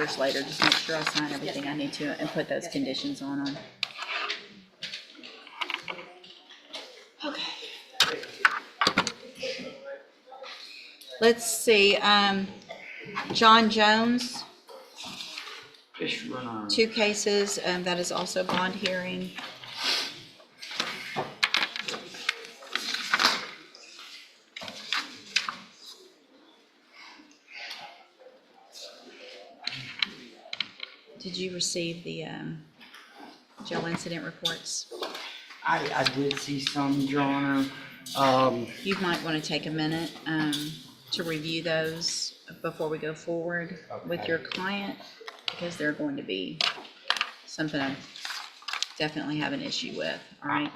later, just make sure I sign everything I need to and put those conditions on them. Okay. Let's see, John Jones, Fish runner. 2 cases, that is also bond hearing. Did you receive the jail incident reports? I did see some, Your Honor. You might want to take a minute to review those before we go forward with your client, because they're going to be something I definitely have an issue with, all right?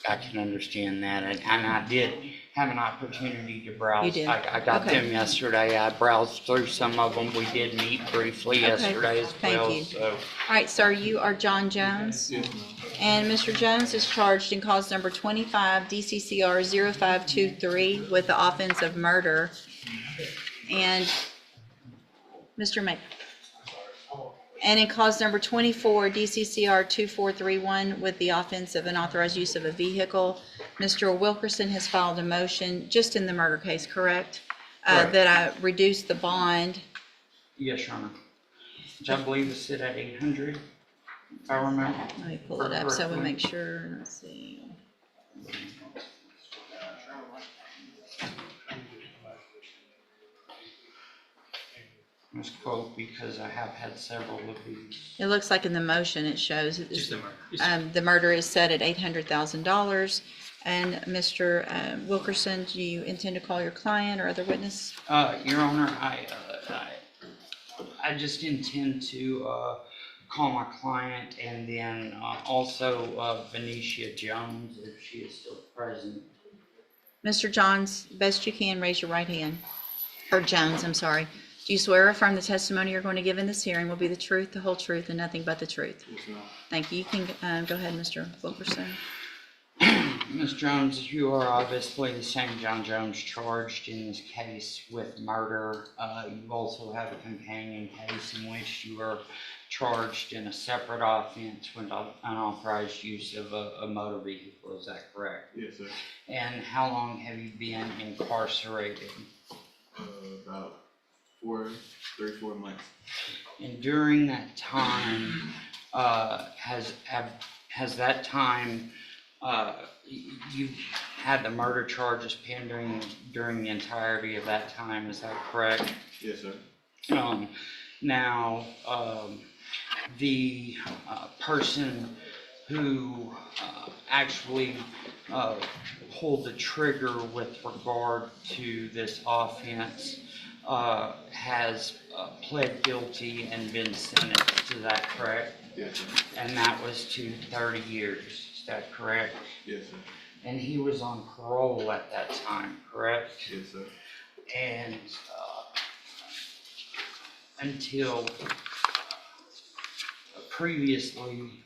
I can understand that, and I did have an opportunity to browse. You did? I got Okay. them yesterday. I browsed through some of them. We did meet briefly yesterday as Thank well. you. So, All right, sir, you are John Jones? Yes, ma'am. And Mr. Jones is charged in cause number 25 DCCR 0523 with the offense of murder. And Mr. May. And in cause number 24 DCCR 2431 with the offense of unauthorized use of a vehicle. Mr. Wilkerson has filed a motion just in the murder case, correct? Correct. That I reduce the bond. yes, Your Honor. Which I believe is set at 800, if I remember. Let me pull it up so we make sure. Let's see. Ms. Coke, because I have had several of these. It looks like in the motion it shows Just the murder. the murder is set at $800,000. And Mr. Wilkerson, do you intend to call your client or other witness? Your Honor, I just intend to call my client, and then also Venetia Jones, if she is still present. Mr. Johns, best you can, raise your right hand. Or Jones, I'm sorry. Do you swear or affirm the testimony you're going to give in this hearing will be the truth, the whole truth, and nothing but the truth? Yes, ma'am. Thank you. You can go ahead, Mr. Wilkerson. Ms. Jones, you are obviously the same John Jones charged in this case with murder. You also have a companion case in which you are charged in a separate offense with unauthorized use of a motor vehicle. Is that correct? Yes, sir. And how long have you been incarcerated? About 3-4 months. And during that time, has that time, you had the murder charges pending during the entirety of that time, is that correct? Yes, sir. Now, the person who actually pulled the trigger with regard to this offense has pled guilty and been sentenced, is that correct? Yes, sir. And that was to 30 years, is that correct? Yes, sir. And he was on parole at that time, correct? Yes, sir. And until previously,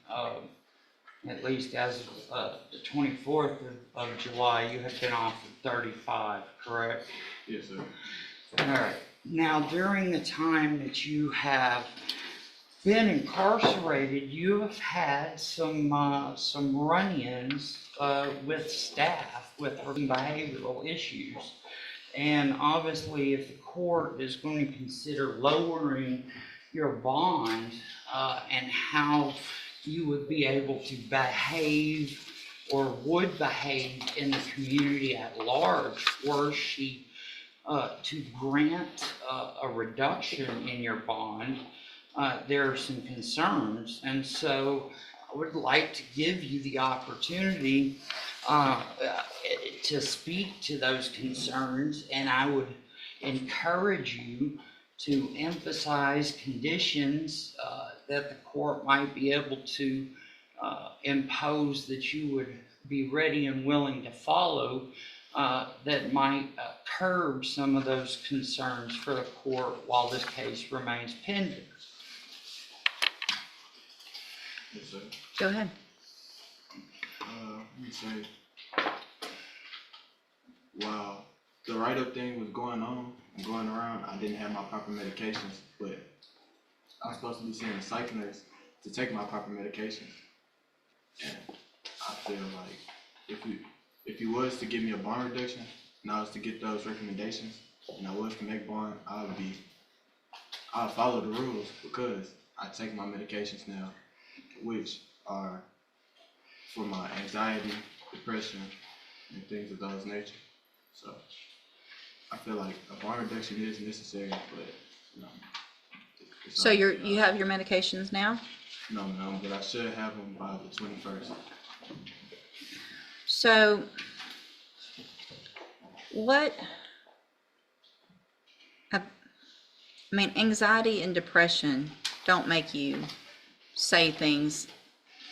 at least as of the 24th of July, you have been offered 35, correct? Yes, sir. All right. Now, during the time that you have been incarcerated, you have had some run-ins with staff with behavioral issues. And obviously, if the court is going to consider lowering your bond and how you would be able to behave or would behave in the community at large, were she to grant a reduction in your bond, there are some concerns. And so I would like to give you the opportunity to speak to those concerns, and I would encourage you to emphasize conditions that the court might be able to impose that you would be ready and willing to follow that might curb some of those concerns for the court while this case remains pending. Yes, sir. Go ahead. Let me say, while the write-up thing was going on and going around, I didn't have my proper medications, but I'm supposed to be seeing a psych nurse to take my proper medications. And I feel like if you was to give me a bond reduction and I was to get those recommendations and I was to make bond, I'll follow the rules because I take my medications now, which are for my anxiety, depression, and things of those nature. So I feel like a bond reduction is necessary, but you know. So you have your medications now? No, but I should have them by the 21st. So I mean, anxiety and depression don't make you say things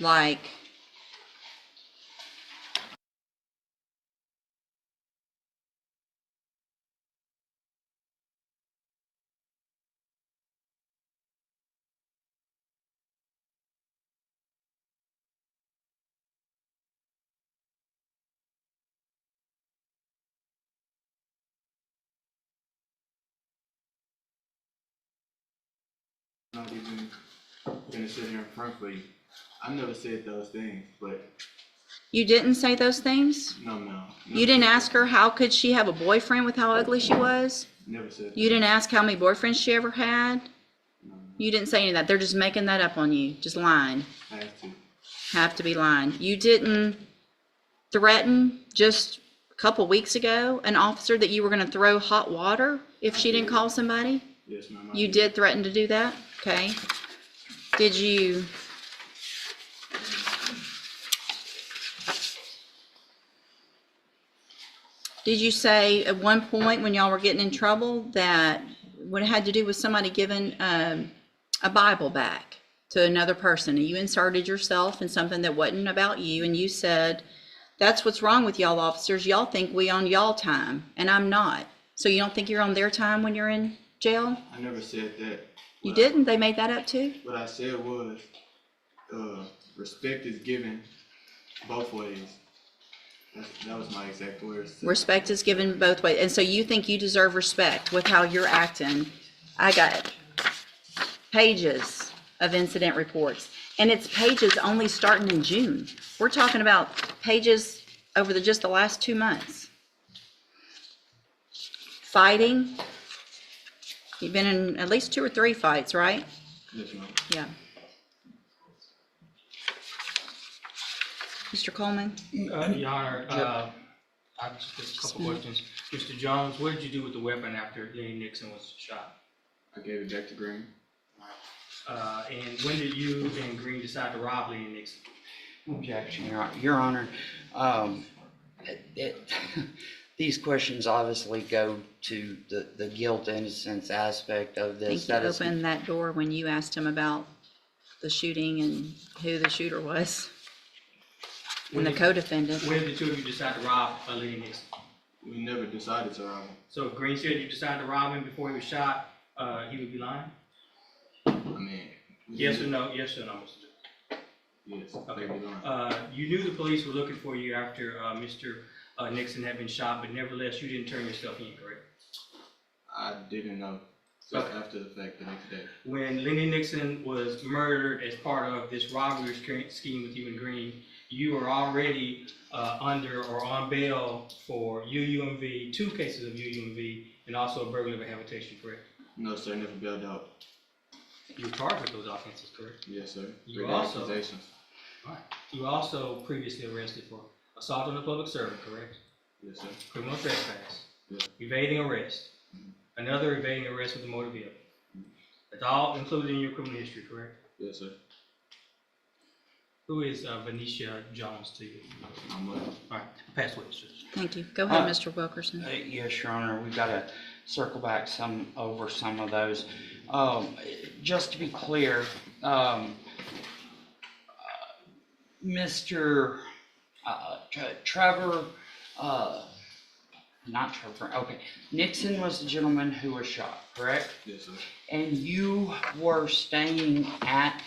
like, Not even gonna sit here in front for you. I never said those things, but you didn't say those things? no. You didn't ask her how could she have a boyfriend with how ugly she was? Never said that. You didn't ask how many boyfriends she ever had? No. You didn't say any of that. They're just making that up on you, just lying. I have to. Have to be lying. You didn't threaten just a couple weeks ago an officer that you were going to throw hot water if she didn't call somebody? Yes, ma'am. You did threaten to do that? Okay. Did you say at one point when y'all were getting in trouble that when it had to do with somebody giving a Bible back to another person and you inserted yourself in something that wasn't about you and you said, that's what's wrong with y'all officers. Y'all think we on y'all time and I'm not. So you don't think you're on their time when you're in jail? I never said that. You didn't? They made that up too? What I said was, respect is given both ways. That was my exact words. Respect is given both ways. And so you think you deserve respect with how you're acting. I got pages of incident reports. And it's pages only starting in June. We're talking about pages over just the last 2 months. Fighting. You've been in at least 2 or 3 fights, right? Yes, ma'am. Yeah. Mr. Coleman? Your Honor, I have just a couple questions. Mr. Jones, what did you do with the weapon after Lenny Nixon was shot? I gave it back to Green. And when did you and Green decide to rob Lenny Nixon? Objection, Your Honor. These questions obviously go to the guilt innocence aspect of I this. think you opened that door when you asked him about the shooting and who the shooter was. And the co-defendant. When did the two of you decide to rob Lenny Nixon? We never decided to rob him. So if Green said you decided to rob him before he was shot, he would be lying? I mean, Yes or no? Yes or no, Mr. Jones? Yes. Okay. They were lying. You knew the police were looking for you after Mr. Nixon had been shot, but nevertheless, you didn't turn yourself in, correct? I didn't know. So Okay. after the fact, the next day. When Lenny Nixon was murdered as part of this robbery scheme with you and Green, you were already under or on bail for UUMV, 2 cases of UUMV, and also a burglary of habitation, correct? No, sir. Never bailed out. You were charged with those offenses, correct? Yes, sir. You Great also- accusations. All right. You were also previously arrested for assault on a public servant, correct? Yes, sir. Criminal trespass. Yes. Evading arrest. Another evading arrest with a motor vehicle. That's all included in your criminal history, correct? Yes, sir. Who is Venetia Jones to you? My mother. All right, pass the witness. Thank you. Go ahead, Mr. Wilkerson. Yes, Your Honor, we've got to circle back over some of those. Just to be clear, Mr. Trevor, not Trevor, okay, Nixon was the gentleman who was shot, correct? Yes, sir. And you were staying at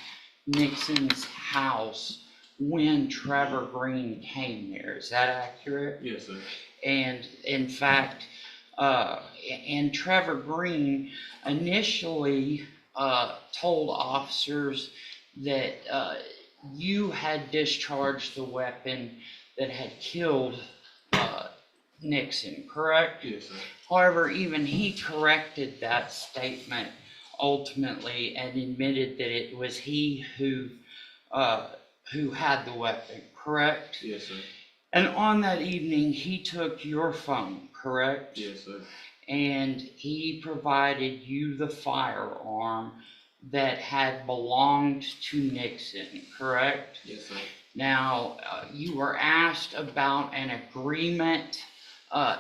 Nixon's house when Trevor Green came there, is that accurate? Yes, sir. And in fact, and Trevor Green initially told officers that you had discharged the weapon that had killed Nixon, correct? Yes, sir. However, even he corrected that statement ultimately and admitted that it was he who had the weapon, correct? Yes, sir. And on that evening, he took your phone, correct? Yes, sir. And he provided you the firearm that had belonged to Nixon, correct? Yes, sir. Now, you were asked about an agreement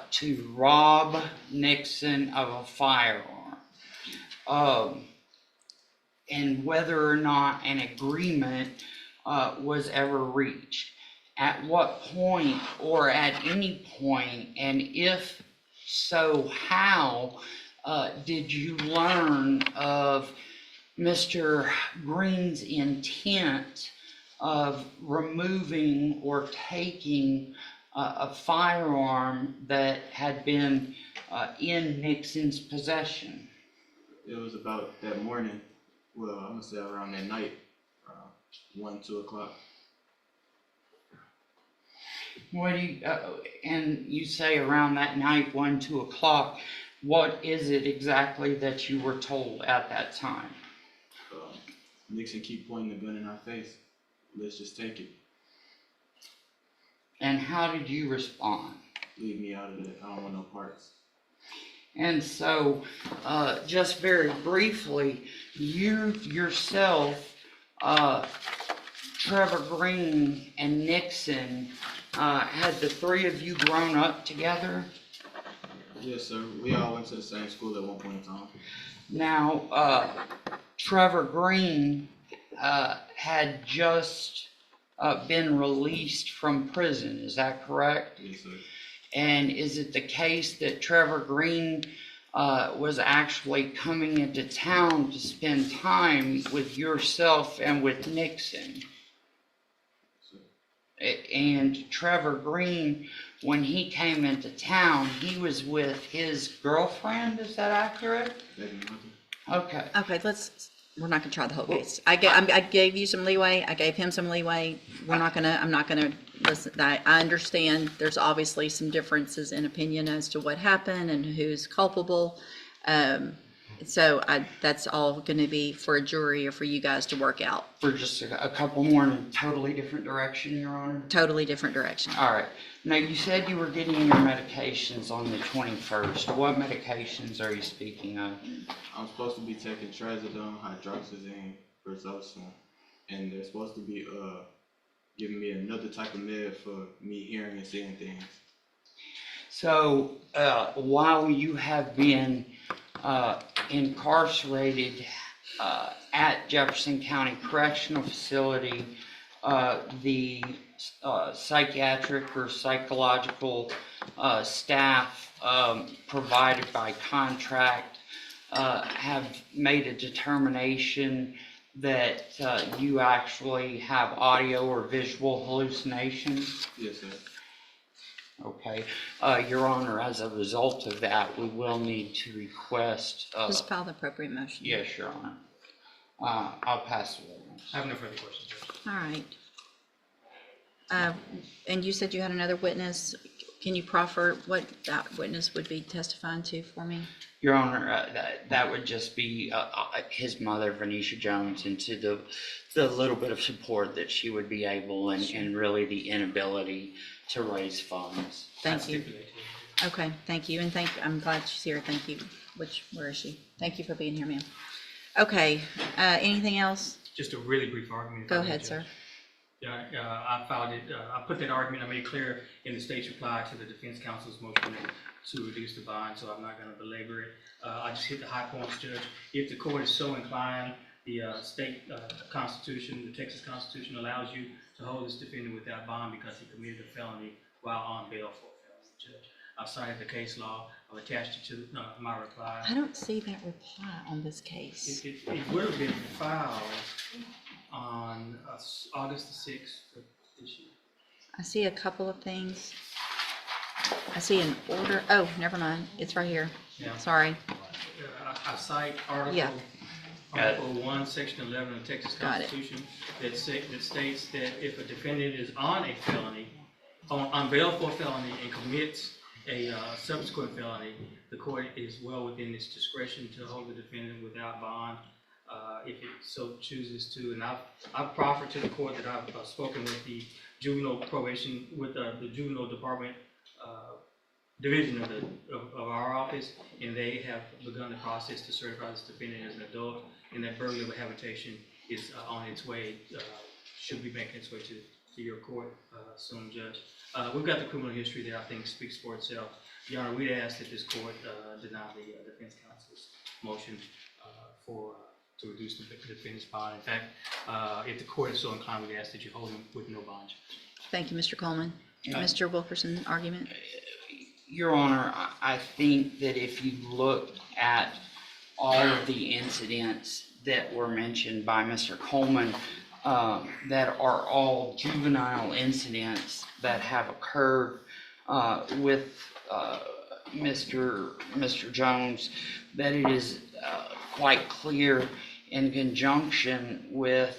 to rob Nixon of a firearm, and whether or not an agreement was ever reached. At what point, or at any point, and if so, how did you learn of Mr. Green's intent of removing or taking a firearm that had been in Nixon's possession? It was about that morning. Well, I'm gonna say around that night, 1, 2 o'clock. What do you, and you say around that night, 1, 2 o'clock, what is it exactly that you were told at that time? Nixon keep pointing the gun in our face. Let's just take it. And how did you respond? Leave me out of it. I don't want no parts. And so, just very briefly, you yourself, Trevor Green and Nixon, had the three of you grown up together? Yes, sir. We all went to the same school at one point in time. Now, Trevor Green had just been released from prison, is that correct? Yes, sir. And is it the case that Trevor Green was actually coming into town to spend time with yourself and with Nixon? And Trevor Green, when he came into town, he was with his girlfriend, is that accurate? Okay. Okay, we're not gonna try the whole case. I gave you some leeway, I gave him some leeway. I'm not gonna listen, I understand there's obviously some differences in opinion as to what happened and who's culpable. So that's all gonna be for a jury or for you guys to work out. For just a couple more in a totally different direction, Your Honor? Totally different direction. All right. Now, you said you were getting your medications on the 21st. What medications are you speaking of? I'm supposed to be taking trazodone, hydroxyzine, Verzocin, and they're supposed to be giving me another type of med for me hearing and seeing things. So, while you have been incarcerated at Jefferson County Correctional Facility, the psychiatric or psychological staff provided by contract have made a determination that you actually have audio or visual hallucinations? Yes, sir. Okay. Your Honor, as a result of that, we will need to request... Just file the appropriate motion. Yes, Your Honor. I'll pass the witness. I have no further questions, Judge. All right. And you said you had another witness. Can you proffer what that witness would be testifying to for me? Your Honor, that would just be his mother, Venetia Jones, and to the little bit of support that she would be able and really the inability to raise funds. Thank you. Okay, thank you, and I'm glad she's here. Thank you. Where is she? Thank you for being here, ma'am. Okay, anything else? Just a really brief argument. Go ahead, sir. Yeah, I filed it, I put that argument, I made clear in the state's reply to the defense counsel's motion to reduce the bond, so I'm not gonna belabor it. I just hit the high points, Judge. If the court is so inclined, the state constitution, the Texas Constitution allows you to hold this defendant without bond because he committed a felony while on bail for a felony, Judge. I've cited the case law, I've attached it to my reply. I don't see that reply on this case. It would have been filed on August the 6th of this year. I see a couple of things. I see an order. Oh, never mind. It's right here. Yeah. Sorry. I cite article Yeah. Article 1, Section 11 of the Texas Got it. Constitution that states that if a defendant is on a felony, on bail for a felony and commits a subsequent felony, the court is well within its discretion to hold the defendant without bond if it so chooses to. And I've proffered to the court that I've spoken with the juvenile probation, with the juvenile department division of our office, and they have begun the process to certify this defendant as an adult, and that burglary of habitation is on its way, should be making its way to your court soon, Judge. We've got the criminal history that I think speaks for itself. Your Honor, we'd ask that this court deny the defense counsel's motion to reduce the defendant's bond. In fact, if the court is so inclined, we'd ask that you hold him with no bond. Thank you, Mr. Coleman. Mr. Wilkerson, argument? Your Honor, I think that if you look at all of the incidents that were mentioned by Mr. Coleman, that are all juvenile incidents that have occurred with Mr. Jones, that it is quite clear in conjunction with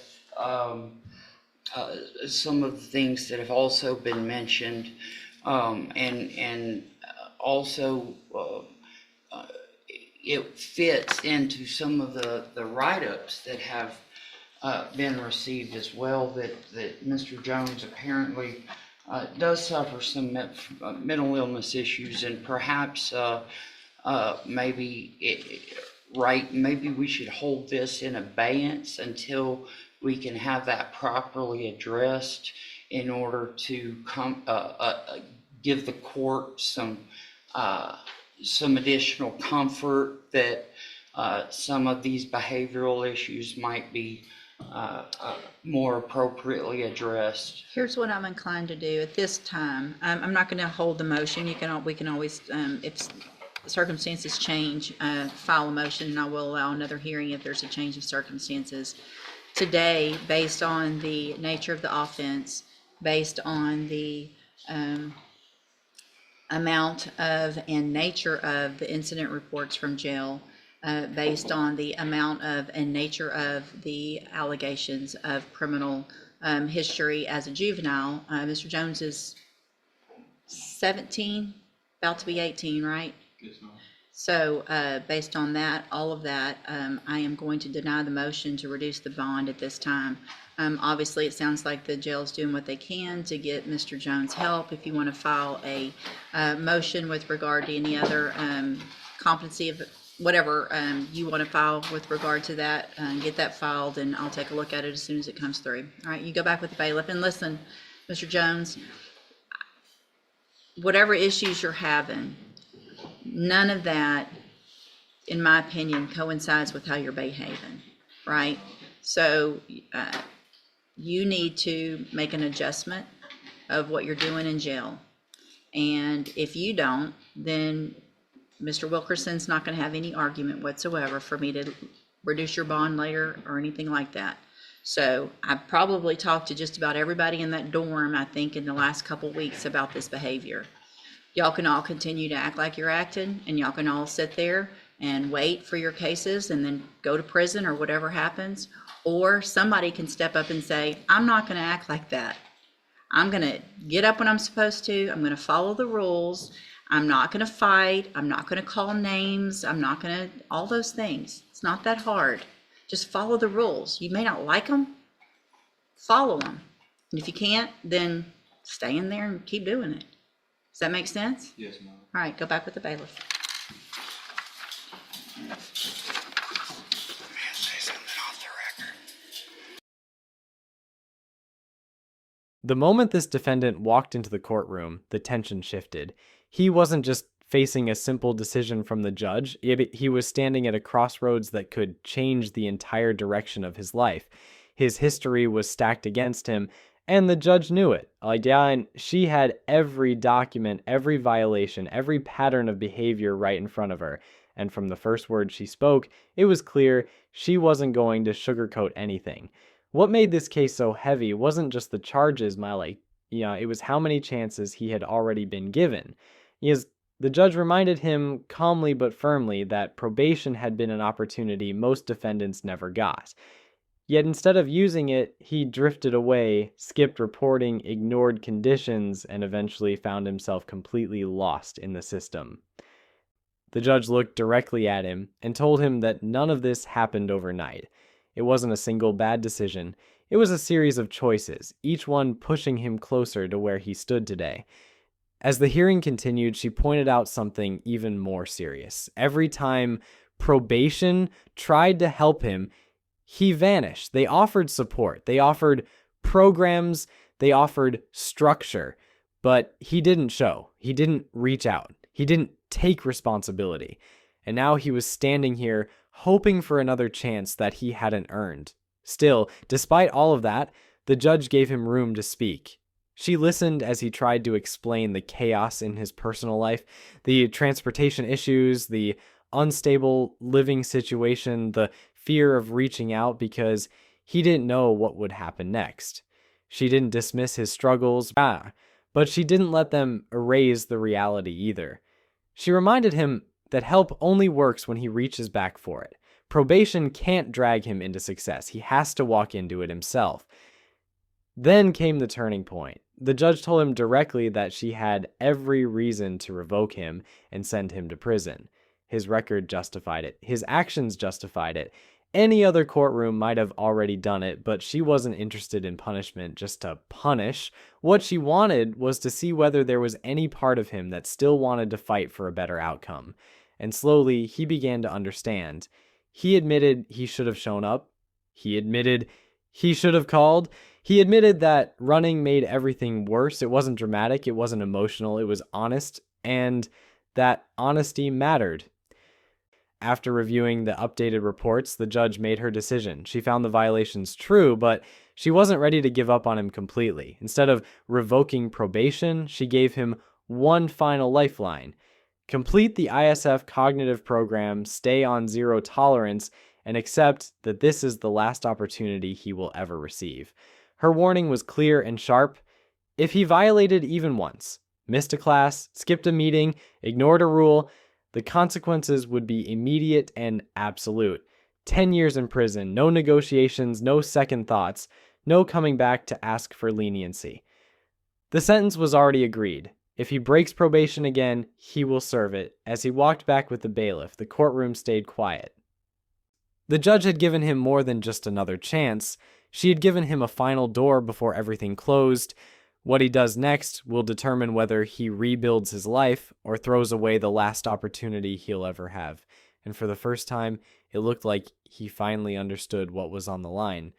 some of the things that have also been mentioned, and also it fits into some of the write-ups that have been received as well, that Mr. Jones apparently does suffer some mental illness issues, and perhaps maybe we should hold this in abeyance until we can have that properly addressed in order to give the court some additional comfort that some of these behavioral issues might be more appropriately addressed. Here's what I'm inclined to do at this time. I'm not going to hold the motion. We can always, if circumstances change, file a motion, and I will allow another hearing if there's a change of circumstances. Today, based on the nature of the offense, based on the amount of and nature of the incident reports from jail, based on the amount of and nature of the allegations of criminal history as a juvenile. Mr. Jones is 17, about to be 18, right? Yes, ma'am. So based on that, all of that, I am going to deny the motion to reduce the bond at this time. Obviously, it sounds like the jail's doing what they can to get Mr. Jones help. If you want to file a motion with regard to any other competency of whatever you want to file with regard to that, get that filed, and I'll take a look at it as soon as it comes through. All right, you go back with the bailiff. And listen, Mr. Jones, whatever issues you're having, none of that, in my opinion, coincides with how you're behaving, right? So you need to make an adjustment of what you're doing in jail. And if you don't, then Mr. Wilkerson's not going to have any argument whatsoever for me to reduce your bond later or anything like that. So I've probably talked to just about everybody in that dorm, I think, in the last couple weeks about this behavior. Y'all can all continue to act like you're acting, and y'all can all sit there and wait for your cases and then go to prison or whatever happens. Or somebody can step up and say, I'm not going to act like that. I'm going to get up when I'm supposed to. I'm going to follow the rules. I'm not going to fight. I'm not going to call names. I'm not going to, all those things. It's not that hard. Just follow the rules. You may not like them. Follow them. And if you can't, then stay in there and keep doing it. Does that make sense? Yes, ma'am. All right, go back with the bailiff. The moment this defendant walked into the courtroom, the tension shifted. He wasn't just facing a simple decision from the judge. He was standing at a crossroads that could change the entire direction of his life. His history was stacked against him, and the judge knew it. And she had every document, every violation, every pattern of behavior right in front of her. And from the first word she spoke, it was clear she wasn't going to sugarcoat anything. What made this case so heavy wasn't just the charges, Miley. It was how many chances he had already been given. The judge reminded him calmly but firmly that probation had been an opportunity most defendants never got. Yet instead of using it, he drifted away, skipped reporting, ignored conditions, and eventually found himself completely lost in the system. The judge looked directly at him and told him that none of this happened overnight. It wasn't a single bad decision. It was a series of choices, each one pushing him closer to where he stood today. As the hearing continued, she pointed out something even more serious. Every time probation tried to help him, he vanished. They offered support. They offered programs. They offered structure. But he didn't show. He didn't reach out. He didn't take responsibility. And now he was standing here hoping for another chance that he hadn't earned. Still, despite all of that, the judge gave him room to speak. She listened as he tried to explain the chaos in his personal life, the transportation issues, the unstable living situation, the fear of reaching out because he didn't know what would happen next. She didn't dismiss his struggles, but she didn't let them erase the reality either. She reminded him that help only works when he reaches back for it. Probation can't drag him into success. He has to walk into it himself. Then came the turning point. The judge told him directly that she had every reason to revoke him and send him to prison. His record justified it. His actions justified it. Any other courtroom might have already done it, but she wasn't interested in punishment just to punish. What she wanted was to see whether there was any part of him that still wanted to fight for a better outcome. And slowly, he began to understand. He admitted he should have shown up. He admitted he should have called. He admitted that running made everything worse. It wasn't dramatic. It wasn't emotional. It was honest. And that honesty mattered. After reviewing the updated reports, the judge made her decision. She found the violations true, but she wasn't ready to give up on him completely. Instead of revoking probation, she gave him one final lifeline. Complete the ISF cognitive program, stay on zero tolerance, and accept that this is the last opportunity he will ever receive. Her warning was clear and sharp. If he violated even once, missed a class, skipped a meeting, ignored a rule, the consequences would be immediate and absolute. 10 years in prison, no negotiations, no second thoughts, no coming back to ask for leniency. The sentence was already agreed. If he breaks probation again, he will serve it. As he walked back with the bailiff, the courtroom stayed quiet. The judge had given him more than just another chance. She had given him a final door before everything closed. What he does next will determine whether he rebuilds his life or throws away the last opportunity he'll ever have. And for the first time, it looked like he finally understood what was on the line.